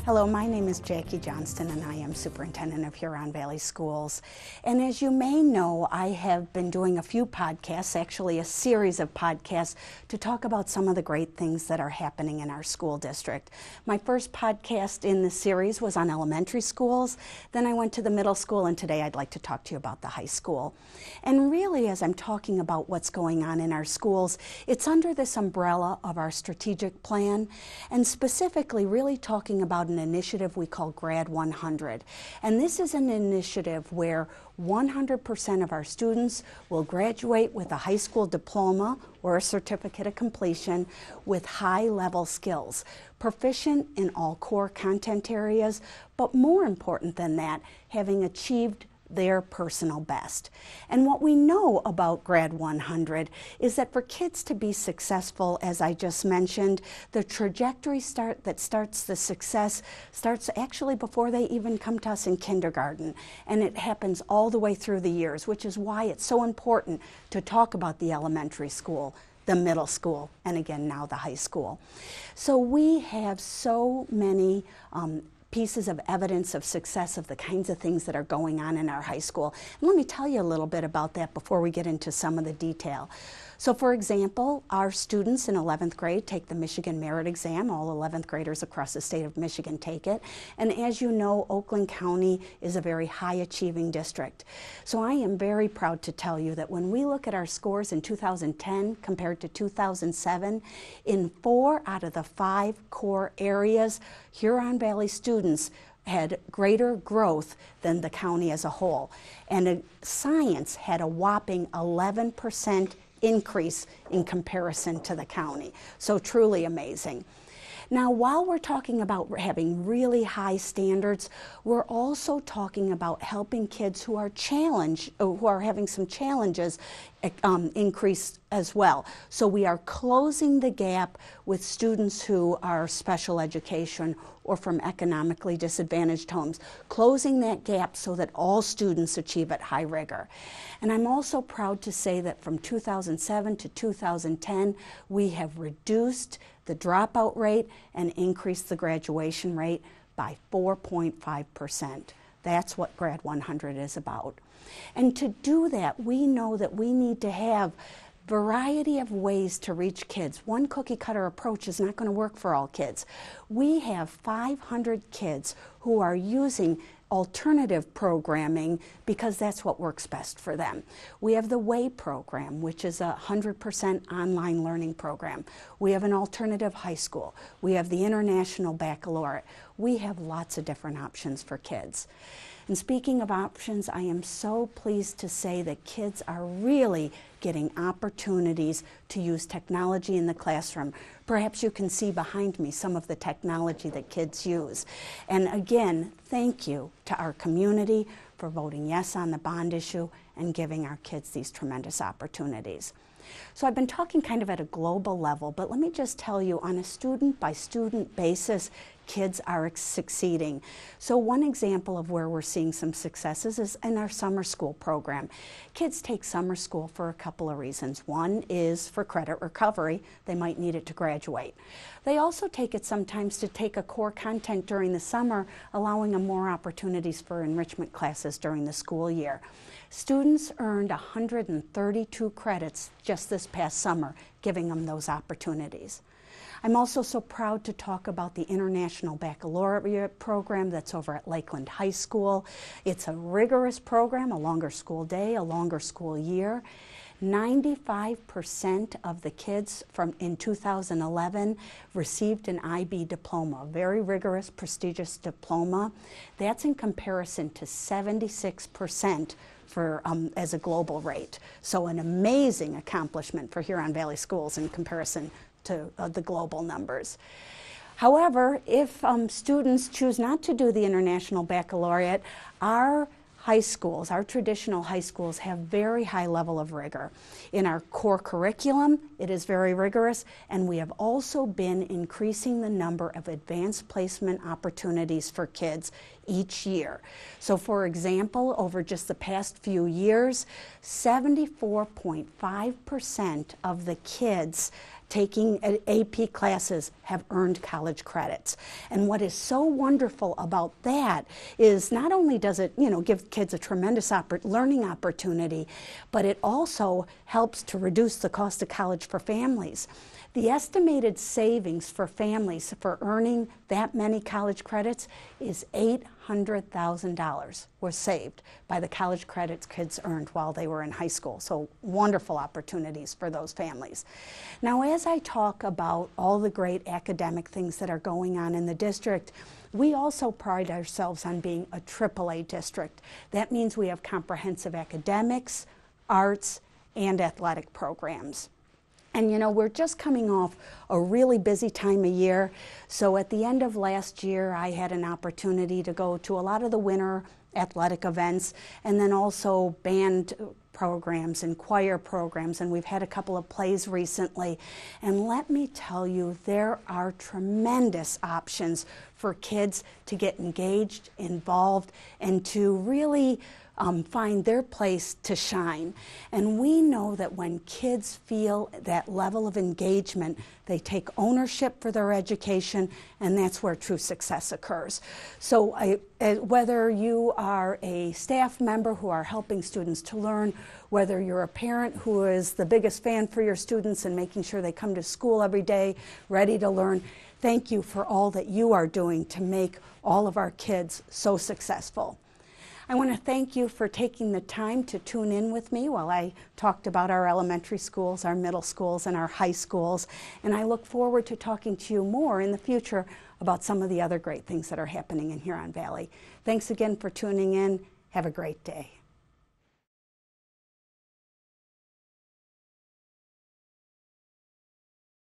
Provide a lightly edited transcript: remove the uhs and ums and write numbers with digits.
Hello, my name is Jackie Johnston and I am Superintendent of Huron Valley Schools. And as you may know, I have been doing a few podcasts, actually a series of podcasts, to talk about some of the great things that are happening in our school district. My first podcast in the series was on elementary schools, then I went to the middle school, and today I'd like to talk to you about the high school. And really, as I'm talking about what's going on in our schools, it's under this umbrella of our strategic plan, and specifically really talking about an initiative we call Grad 100. And this is an initiative where 100% of our students will graduate with a high school diploma or a certificate of completion with high-level skills, proficient in all core content areas, but more important than that, having achieved their personal best. And what we know about Grad 100 is that for kids to be successful, as I just mentioned, the trajectory that starts the success starts actually before they even come to us in kindergarten, and it happens all the way through the years, which is why it's so important to talk about the elementary school, the middle school, and again now the high school. So we have so many pieces of evidence of success of the kinds of things that are going on in our high school. And let me tell you a little bit about that before we get into some of the detail. So for example, our students in 11th grade take the Michigan Merit Exam. All 11th graders across the state of Michigan take it. And as you know, Oakland County is a very high achieving district. So I am very proud to tell you that when we look at our scores in 2010 compared to 2007, in 4 out of the 5 core areas, Huron Valley students had greater growth than the county as a whole. And science had a whopping 11% increase in comparison to the county. So truly amazing. Now, while we're talking about having really high standards, we're also talking about helping kids who are challenged, who are having some challenges, increase as well. So we are closing the gap with students who are special education or from economically disadvantaged homes, closing that gap so that all students achieve at high rigor. And I'm also proud to say that from 2007 to 2010, we have reduced the dropout rate and increased the graduation rate by 4.5%. That's what Grad 100 is about. And to do that, we know that we need to have variety of ways to reach kids. One cookie cutter approach is not going to work for all kids. We have 500 kids who are using alternative programming because that's what works best for them. We have the WAY program, which is a 100% online learning program. We have an alternative high school. We have the International Baccalaureate. We have lots of different options for kids. And speaking of options, I am so pleased to say that kids are really getting opportunities to use technology in the classroom. Perhaps you can see behind me some of the technology that kids use. And again, thank you to our community for voting yes on the bond issue and giving our kids these tremendous opportunities. So I've been talking kind of at a global level, but let me just tell you, on a student-by-student basis, kids are succeeding. So one example of where we're seeing some successes is in our summer school program. Kids take summer school for a couple of reasons. One is for credit recovery. They might need it to graduate. They also take it sometimes to take a core content during the summer, allowing them more opportunities for enrichment classes during the school year. Students earned 132 credits just this past summer, giving them those opportunities. I'm also so proud to talk about the International Baccalaureate program that's over at Lakeland High School. It's a rigorous program, a longer school day, a longer school year. 95% of the kids in 2011 received an IB diploma, a very rigorous, prestigious diploma. That's in comparison to 76% as a global rate. So an amazing accomplishment for Huron Valley Schools in comparison to the global numbers. However, if students choose not to do the International Baccalaureate, our high schools, our traditional high schools, have very high level of rigor. In our core curriculum, it is very rigorous, and we have also been increasing the number of advanced placement opportunities for kids each year. So for example, over just the past few years, 74.5% of the kids taking AP classes have earned college credits. And what is so wonderful about that is not only does it, give kids a tremendous learning opportunity, but it also helps to reduce the cost of college for families. The estimated savings for families for earning that many college credits is $800,000 were saved by the college credits kids earned while they were in high school. So wonderful opportunities for those families. Now, as I talk about all the great academic things that are going on in the district, we also pride ourselves on being a AAA district. That means we have comprehensive academics, arts, and athletic programs. And we're just coming off a really busy time of year. So at the end of last year, I had an opportunity to go to a lot of the winter athletic events, and then also band programs and choir programs, and we've had a couple of plays recently. And let me tell you, there are tremendous options for kids to get engaged, involved, and to really find their place to shine. And we know that when kids feel that level of engagement, they take ownership for their education, and that's where true success occurs. So whether you are a staff member who are helping students to learn, whether you're a parent who is the biggest fan for your students and making sure they come to school every day ready to learn, thank you for all that you are doing to make all of our kids so successful. I want to thank you for taking the time to tune in with me while I talked about our elementary schools, our middle schools, and our high schools. And I look forward to talking to you more in the future about some of the other great things that are happening in Huron Valley. Thanks again for tuning in. Have a great day.